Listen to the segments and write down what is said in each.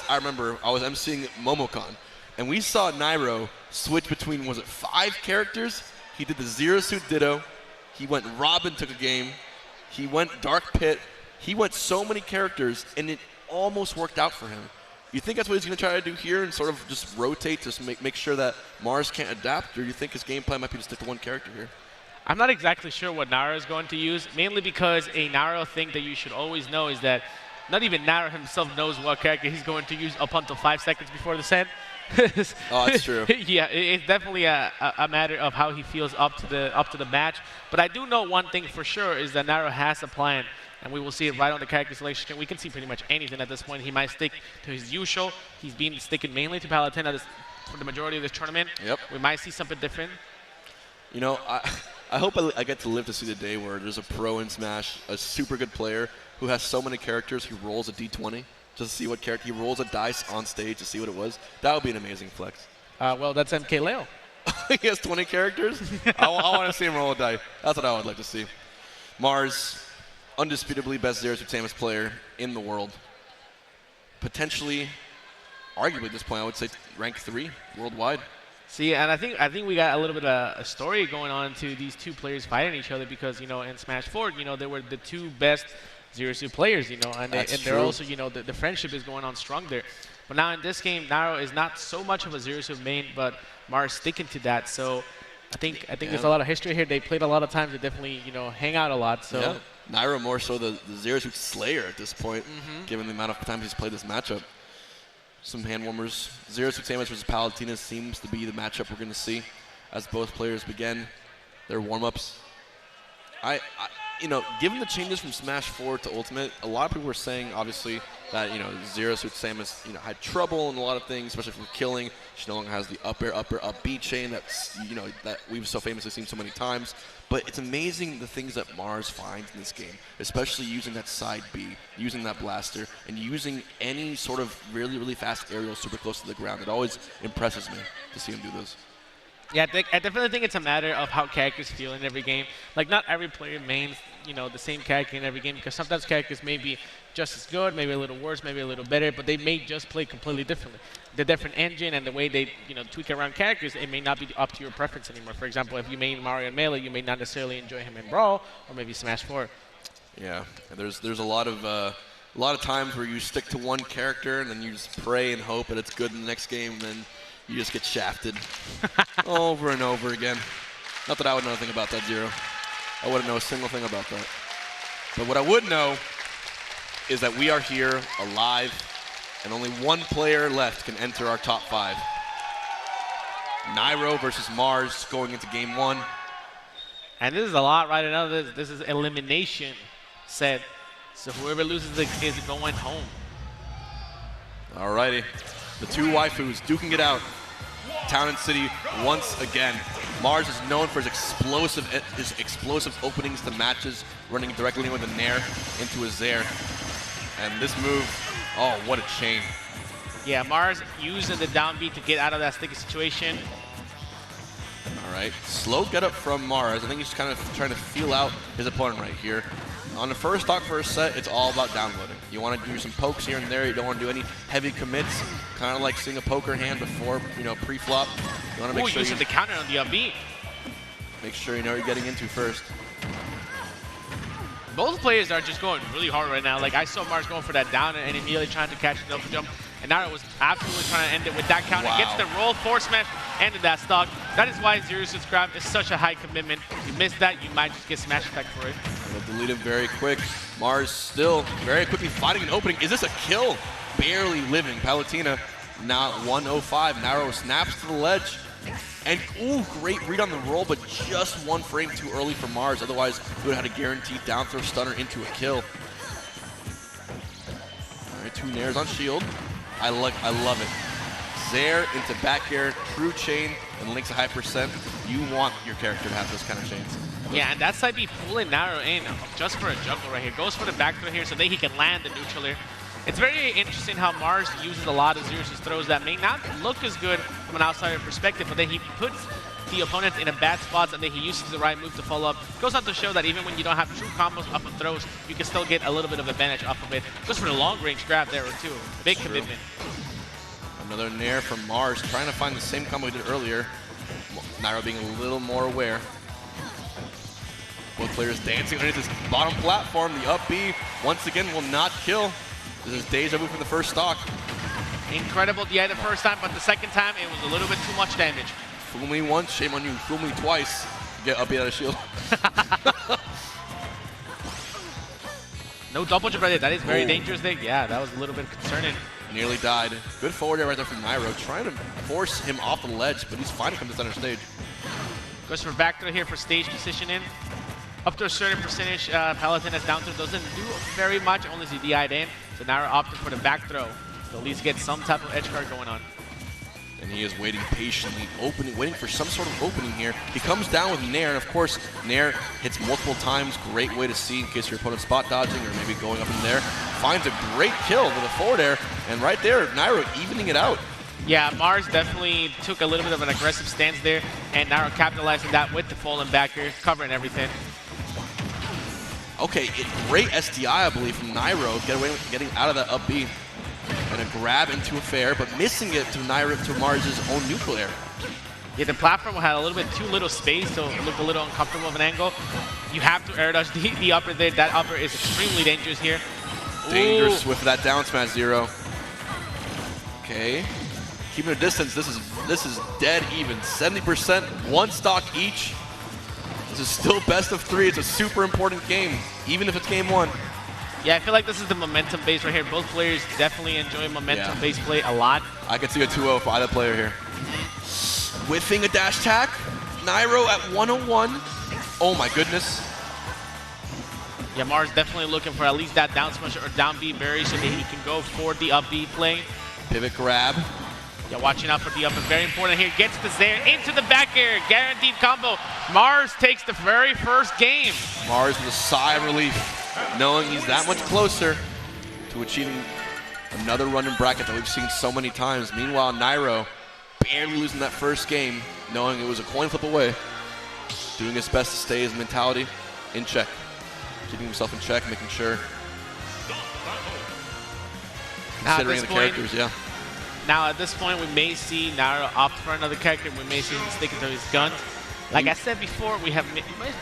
I remember I was emceeing MomoCon, and we saw Nairo switch between, was it 5 characters? He did the Zero Suit Ditto. He went Robin, took a game. He went Dark Pit. He went so many characters, and it almost worked out for him. You think that's what he's going to try to do here and sort of just rotate to make sure that MARSS can't adapt, or do you think his game plan might be to stick to one character here? I'm not exactly sure what Nairo is going to use, mainly because a Nairo thing that you should always know is that not even Nairo himself knows what character he's going to use up until 5 seconds before the set. Oh, that's true. Yeah, it's definitely a matter of how he feels up to the match. But I do know one thing for sure is that Nairo has a plan, and we will see it right on the character selection screen. We can see pretty much anything at this point. He might stick to his usual. He's been sticking mainly to Palutena for the majority of this tournament. Yep. We might see something different. You know, I hope I get to live to see the day where there's a pro in Smash, a super good player who has so many characters he rolls a d20 just to see what character. He rolls a dice on stage to see what it was. That would be an amazing flex. Well, that's MK Leo. He has 20 characters? I want to see him roll a die. That's what I would like to see. MARSS, undisputably best Zero Suit Samus player in the world. Potentially, arguably at this point, I would say rank 3 worldwide. See, and I think we got a little bit of a story going on to these two players fighting each other because, you know, in Smash 4, you know, they were the 2 best Zero Suit players, you know, and they're also, you know, the friendship is going on strong there. But now in this game, Nairo is not so much of a Zero Suit main, but MARSS sticking to that. So I think there's a lot of history here. They played a lot of times. They definitely, you know, hang out a lot. So yeah. Nairo more so the Zero Suit Slayer at this point, given the amount of times he's played this matchup. Some hand warmers. Zero Suit Samus versus Palutena seems to be the matchup we're going to see as both players begin their warm-ups. You know, given the changes from Smash 4 to Ultimate, a lot of people were saying, obviously, that, you know, Zero Suit Samus, you know, had trouble in a lot of things, especially from killing. She no longer has the up air, up B chain that's, you know, that we've so famously seen so many times. But it's amazing the things that MARSS finds in this game, especially using that side B, using that blaster, and using any sort of really, really fast aerial super close to the ground. It always impresses me to see him do this. Yeah, I definitely think it's a matter of how characters feel in every game. Like, not every player mains, you know, the same character in every game, because sometimes characters may be just as good, maybe a little worse, maybe a little better, but they may just play completely differently. The different engine and the way they, you know, tweak around characters, it may not be up to your preference anymore. For example, if you main Mario in Melee, you may not necessarily enjoy him in Brawl, or maybe Smash 4. Yeah, and there's a lot of times where you stick to one character and then you just pray and hope that it's good in the next game, and then you just get shafted over and over again. Not that I would know anything about that, Zero. I wouldn't know a single thing about that. But what I would know is that we are here alive, and only one player left can enter our top 5. Nairo versus MARSS going into game 1. And this is a lot right now. This is elimination set. So whoever loses is going home. Alrighty. The 2 waifus duking it out. Town and City once again. MARSS is known for his explosive openings to matches, running directly with a Nair into a Zair. And this move, oh, what a chain. Yeah, MARSS using the downbeat to get out of that sticky situation. All right, slow get up from MARSS. I think he's kind of trying to feel out his opponent right here. On the first stock first set, it's all about downloading. You want to do some pokes here and there. You don't want to do any heavy commits. Kind of like seeing a poker hand before, you know, pre-flop. You want to make sure using the counter on the upbeat. Make sure you know what you're getting into first. Both players are just going really hard right now. Like, I saw MARSS going for that down and immediately trying to catch the double jump. And Nairo was absolutely trying to end it with that counter. Wow. Gets the roll, force smash, ended that stock. That is why Zero Suit's grab is such a high commitment. You miss that, you might just get smash attack for it. They'll delete him very quick. MARSS still very quickly finding an opening. Is this a kill? Barely living. Palutena now at 105. Nairo snaps to the ledge. And, ooh, great read on the roll, but just 1 frame too early for MARSS. Otherwise, he would have had a guaranteed down throw stunner into a kill. All right, 2 nairs on shield. I love it. Zair into back air, true chain, and links a high percent. You want your character to have those kind of chains. Yeah, and that side be pulling Nairo in just for a juggle right here. Goes for the back throw here so that he can land the neutral here. It's very interesting how MARSS uses a lot of Zero Suit's throws that may not look as good from an outsider perspective, but then he puts the opponent in a bad spot and then he uses the right move to follow up. Goes on to show that even when you don't have true combos off of throws, you can still get a little bit of advantage off of it. Goes for the long range grab there too. Big commitment. Another nair from Mars, trying to find the same combo he did earlier. Nairo being a little more aware. Both players dancing underneath this bottom platform. The up B, once again, will not kill. This is deja vu from the first stock. Incredible DI the first time, but the second time, it was a little bit too much damage. Fool me once, shame on you. Fool me twice, get up B out of shield. No double jump right there. That is very dangerous there. Yeah, that was a little bit concerning. Nearly died. Good forward air right there from Nairo, trying to force him off the ledge, but he's fine to come to center stage. Goes for back throw here for stage positioning. Up to a certain percentage, Palutena down throw doesn't do very much, only the DI'd in. So Nairo opted for the back throw to at least get some type of edge guard going on. And he is waiting patiently, waiting for some sort of opening here. He comes down with Nair, and of course, Nair hits multiple times. Great way to see in case your opponent's spot dodging or maybe going up in there. Finds a great kill with a forward air, and right there, Nairo evening it out. Yeah, Mars definitely took a little bit of an aggressive stance there, and Nairo capitalizing that with the fallen back air, covering everything. Okay, great SDI, I believe, from Nairo, getting out of that up B. And a grab into a fair, but missing it to Mars' own neutral air. Yeah, the platform had a little bit too little space, so it looked a little uncomfortable of an angle. You have to air dodge the upper there. That upper is extremely dangerous here. Dangerous with that down smash 0. Okay, keeping a distance. This is dead even. 70%, one stock each. This is still best of 3. It's a super important game, even if it's game 1. Yeah, I feel like this is the momentum base right here. Both players definitely enjoy momentum-based play a lot. I could see a 2-0 for either player here. Whiffing a dash attack. Nairo at 101. Oh my goodness. Yeah, Mars definitely looking for at least that down smash or down B berry so that he can go for the up B play. Pivot grab. Yeah, watching out for the up is very important here. Gets the Zaire into the back air. Guaranteed combo. Mars takes the very first game. Mars with a sigh of relief, knowing he's that much closer to achieving another run in bracket that we've seen so many times. Meanwhile, Nairo barely losing that first game, knowing it was a coin flip away, doing his best to stay his mentality in check, keeping himself in check, making sure, considering the characters, yeah. Now at this point, we may see Nairo opt for another character. We may see him stick to his guns. Like I said before, we have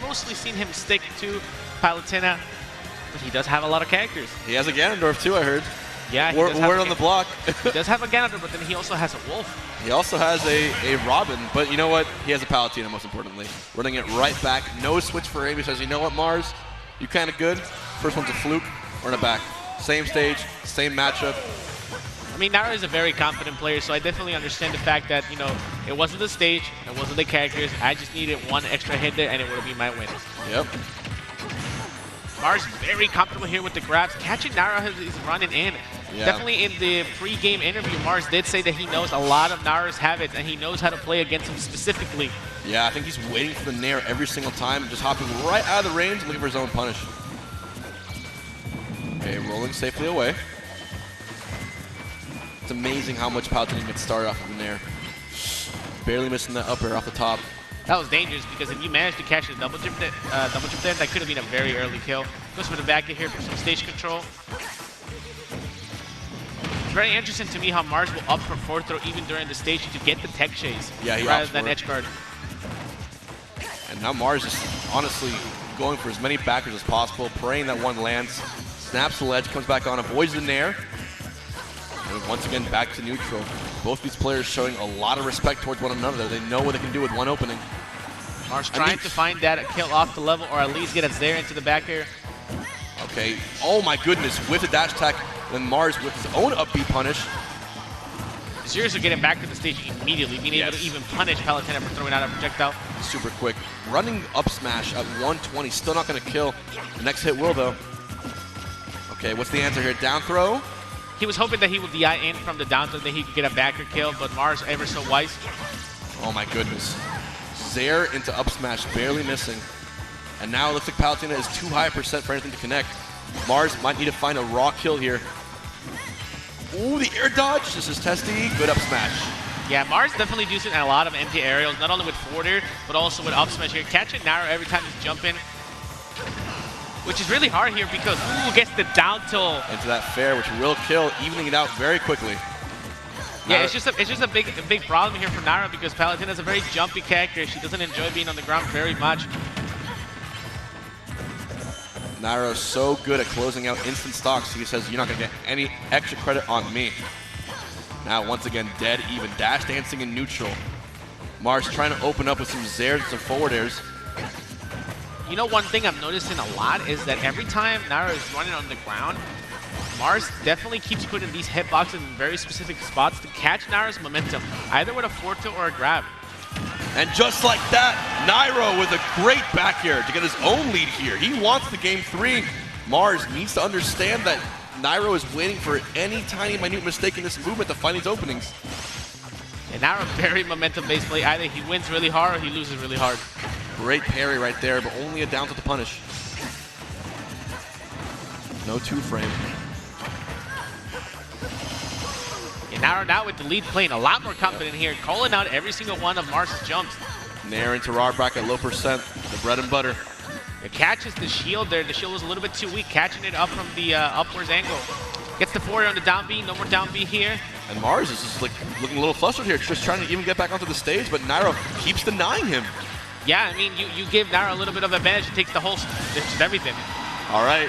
mostly seen him stick to Palutena, but he does have a lot of characters. He has a Ganondorf too, I heard. Yeah, word on the block. He does have a Ganondorf, but then he also has a Wolf. He also has a Robin, but you know what? He has a Palutena, most importantly. Running it right back. No switch for him. He says, you know what, Mars? You kind of good. First one's a fluke. Run it back. Same stage, same matchup. I mean, Nairo is a very confident player, so I definitely understand the fact that, you know, it wasn't the stage, it wasn't the characters. I just needed one extra hit there, and it would be my win. Yep. Mars very comfortable here with the grabs. Catching Nairo is running in. Yeah. Definitely in the pre-game interview, Mars did say that he knows a lot of Nairo's habits, and he knows how to play against him specifically. Yeah, I think he's waiting for the nair every single time, just hopping right out of the range, looking for his own punish. Okay, rolling safely away. It's amazing how much Palutena gets started off of the nair. Barely missing that up air off the top. That was dangerous because if you managed to catch a double jump there, that could have been a very early kill. Goes for the back here for some stage control. It's very interesting to me how Mars will up for forward throw even during the stage to get the tech chase rather than edge guard. And now Mars is honestly going for as many backers as possible, praying that one lands. Snaps the ledge, comes back on, avoids the nair. And once again, back to neutral. Both these players showing a lot of respect towards one another. They know what they can do with one opening. Mars trying to find that kill off the level or at least get a Zaire into the back air. Okay. Oh my goodness. With a dash attack, then Mars with his own up B punish. Zaire's are getting back to the stage immediately, being able to even punish Palutena for throwing out a projectile. Super quick. Running up smash at 120. Still not going to kill. The next hit will, though. Okay, what's the answer here? Down throw? He was hoping that he would DI in from the down throw, that he could get a backer kill, but Mars ever so wise. Oh my goodness. Zaire into up smash, barely missing. And now it looks like Palutena is too high a percent for anything to connect. Mars might need to find a raw kill here. Ooh, the air dodge. This is testy. Good up smash. Yeah, Mars definitely using a lot of empty aerials, not only with forward air, but also with up smash here. Catching Nairo every time he's jumping, which is really hard here because gets the down tilt into that fair, which will kill, evening it out very quickly. Yeah, it's just a big problem here for Nairo because Palutena is a very jumpy character. She doesn't enjoy being on the ground very much. Nairo's so good at closing out instant stocks. He says, you're not going to get any extra credit on me. Now, once again, dead even. Dash dancing in neutral. Mars trying to open up with some zairs and some forward airs. You know, one thing I'm noticing a lot is that every time Nairo is running on the ground, Mars definitely keeps putting these hitboxes in very specific spots to catch Nairo's momentum, either with a forward tilt or a grab. And just like that, Nairo with a great back air to get his own lead here. He wants the game 3. Mars needs to understand that Nairo is waiting for any tiny, minute mistake in this movement to find these openings. And Nairo, very momentum-based play. Either he wins really hard or he loses really hard. Great parry right there, but only a down tilt to punish. No 2-frame. And Nairo now with the lead playing a lot more confident here, calling out every single one of Mars's jumps. Nair into raw bracket, low percent, the bread and butter. It catches the shield there. The shield was a little bit too weak, catching it up from the upwards angle. Gets the forward on the down B, no more down B here. And Mars is just like looking a little flustered here, just trying to even get back onto the stage, but Nairo keeps denying him. Yeah, I mean, you give Nairo a little bit of advantage, he takes the whole, just everything. All right.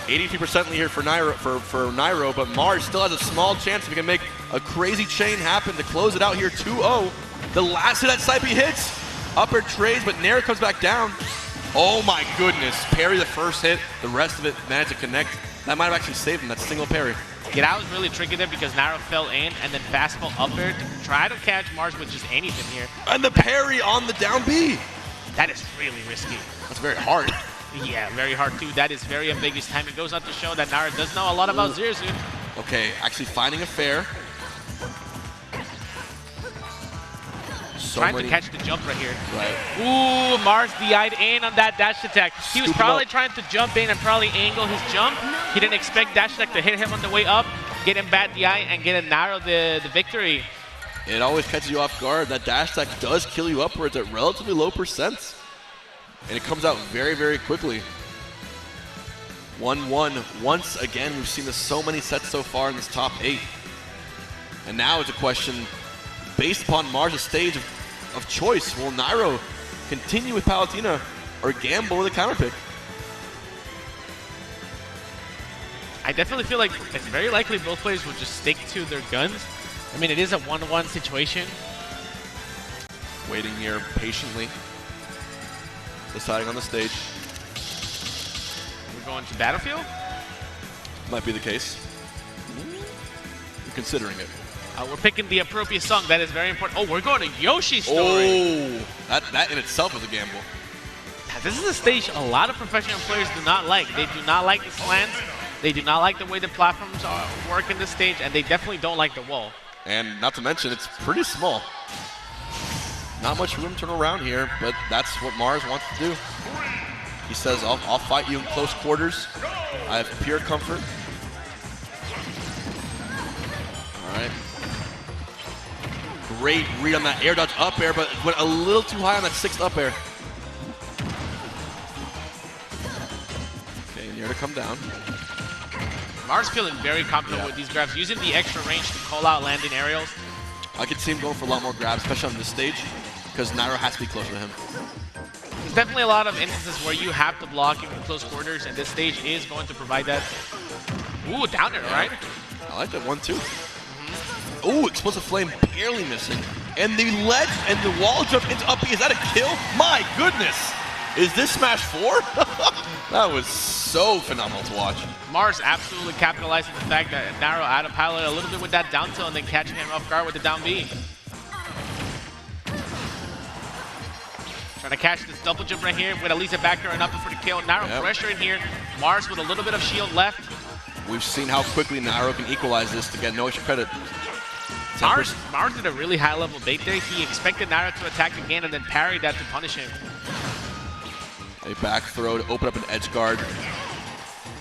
83% lead here for Nairo, but Mars still has a small chance if he can make a crazy chain happen to close it out here 2-0. The last of that side B hits. Upper trades, but Nair comes back down. Oh my goodness. Parry the first hit, the rest of it managed to connect. That might have actually saved him, that single parry. Yeah, that was really tricky there because Nairo fell in and then fastball up air to try to catch Mars with just anything here. And the parry on the down B. That is really risky. That's very hard. Yeah, very hard too. That is very ambiguous time. It goes on to show that Nairo does know a lot about Zirzu. Okay, actually finding a fair. Trying to catch the jump right here. Right. Ooh, Mars DI'd in on that dash attack. He was probably trying to jump in and probably angle his jump. He didn't expect dash attack to hit him on the way up, get him bad DI, and get a Nairo the victory. It always catches you off guard. That dash attack does kill you upwards at relatively low percents. And it comes out very, very quickly. 1-1. Once again, we've seen this so many sets so far in this top 8. And now it's a question, based upon Mars' stage of choice, will Nairo continue with Palutena or gamble with a counter pick? I definitely feel like it's very likely both players will just stick to their guns. I mean, it is a 1-1 situation. Waiting here patiently. Deciding on the stage. We're going to Battlefield? Might be the case. We're considering it. We're picking the appropriate song. That is very important. Oh, we're going to Yoshi's story. Oh, that in itself is a gamble. This is a stage a lot of professional players do not like. They do not like the slants. They do not like the way the platforms work in this stage, and they definitely don't like the wall. And not to mention, it's pretty small. Not much room to turn around here, but that's what Mars wants to do. He says, I'll fight you in close quarters. I have pure comfort. All right. Great read on that air dodge up air, but went a little too high on that 6th up air. Okay, near to come down. Mars feeling very confident with these grabs, using the extra range to call out landing aerials. I could see him going for a lot more grabs, especially on this stage, because Nairo has to be closer to him. There's definitely a lot of instances where you have to block in close quarters, and this stage is going to provide that. Ooh, down there, right? I like that one, too. Ooh, explosive flame barely missing. And the ledge and the wall jump into up B. Is that a kill? My goodness. Is this Smash 4? That was so phenomenal to watch. Mars absolutely capitalizing the fact that Nairo out of pilot a little bit with that down tilt and then catching him off guard with the down B. Trying to catch this double jump right here with at least a back air and up for the kill. Nairo pressure in here. Mars with a little bit of shield left. We've seen how quickly Nairo can equalize this to get no extra credit. Mars did a really high level bait there. He expected Nairo to attack again and then parried that to punish him. A back throw to open up an edge guard.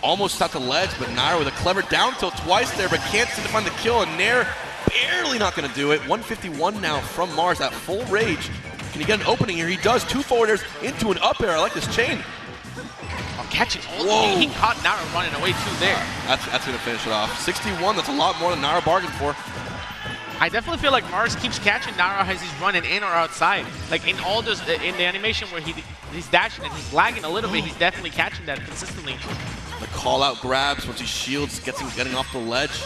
Almost stopped the ledge, but Nairo with a clever down tilt twice there, but can't seem to find the kill, and Nair barely not going to do it. 151 now from Mars at full rage. Can he get an opening here? He does. 2 forward airs into an up air. I like this chain. Oh, catching all he caught Nairo running away too there. That's going to finish it off. 61, that's a lot more than Nairo bargained for. I definitely feel like MARSS keeps catching Nairo as he's running in or outside. Like in all this, in the animation where he's dashing and he's lagging a little bit, he's definitely catching that consistently. The call-out grabs once he shields, gets him getting off the ledge.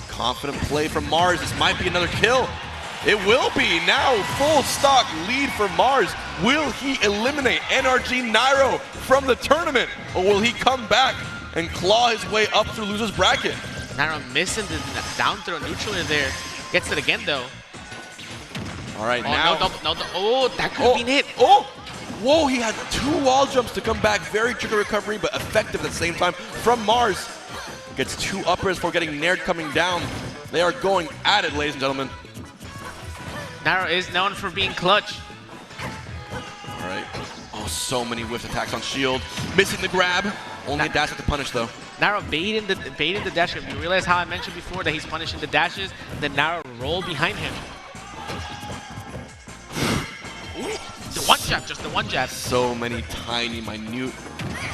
Confident play from MARSS. This might be another kill. It will be now. Full stock lead for MARSS. Will he eliminate NRG NAIRO from the tournament, or will he come back and claw his way up through loser's bracket? NAIRO missing the down throw neutraler there. Gets it again though. All right, oh, now. No, oh, that could have been hit. Oh, whoa, he had 2 wall jumps to come back. Very trigger recovery, but effective at the same time from MARSS. Gets 2 uppers for getting nared coming down. They are going at it, ladies and gentlemen. NAIRO is known for being clutch. All right. Oh, so many whiff attacks on shield. Missing the grab. Only a dash to punish though. NAIRO baiting the dash. You realize how I mentioned before that he's punishing the dashes, then NAIRO roll behind him. Ooh, the one jab, just the one jab. So many tiny, minute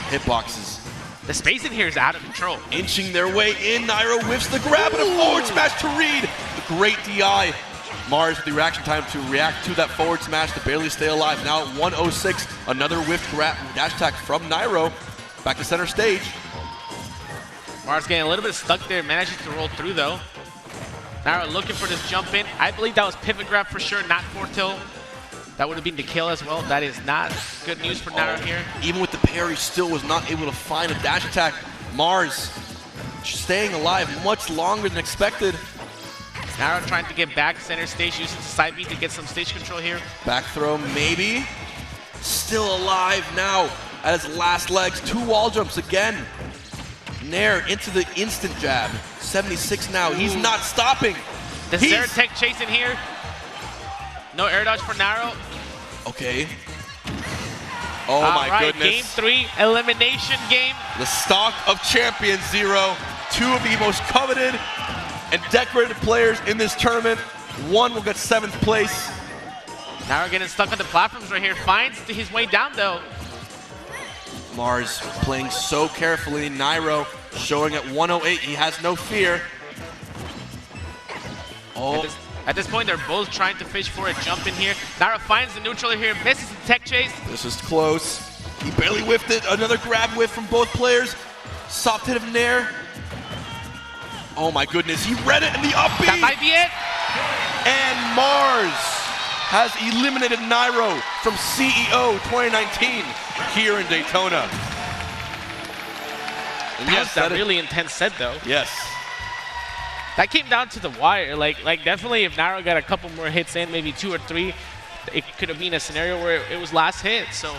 hitboxes. The space in here is out of control. Inching their way in, NAIRO whiffs the grab and a forward smash to Reed. The great DI. MARSS with the reaction time to react to that forward smash to barely stay alive. Now at 106, another whiffed grab dash attack from NAIRO. Back to center stage. MARSS getting a little bit stuck there, manages to roll through though. NAIRO looking for this jump in. I believe that was pivot grab for sure, not fortill. That would have been the kill as well. That is not good news for NAIRO here. Even with the parry, still was not able to find a dash attack. MARSS staying alive much longer than expected. NAIRO trying to get back center stage, using the side beat to get some stage control here. Back throw, maybe. Still alive now as last legs. 2 wall jumps again. Nair into the instant jab. 76 now. He's not stopping. The Zeratek chasing here. No air dodge for NAIRO. Okay. Oh my goodness. Game 3, elimination game. The stock of champions, Zero. 2 of the most coveted and decorated players in this tournament. 1 will get 7th place. NAIRO getting stuck on the platforms right here. Finds his way down though. MARSS playing so carefully. NAIRO showing at 108. He has no fear. Oh. At this point, they're both trying to fish for a jump in here. NAIRO finds the neutral here, misses the tech chase. This is close. He barely whiffed it. Another grab whiff from both players. Soft hit of Nair. Oh my goodness, he read it in the up B. That might be it. And MARSS has eliminated NAIRO from CEO 2019 here in Daytona. And That was a really intense set though. Yes. That came down to the wire. Like definitely if NAIRO got a couple more hits in, maybe 2 or 3, it could have been a scenario where it was last hit. So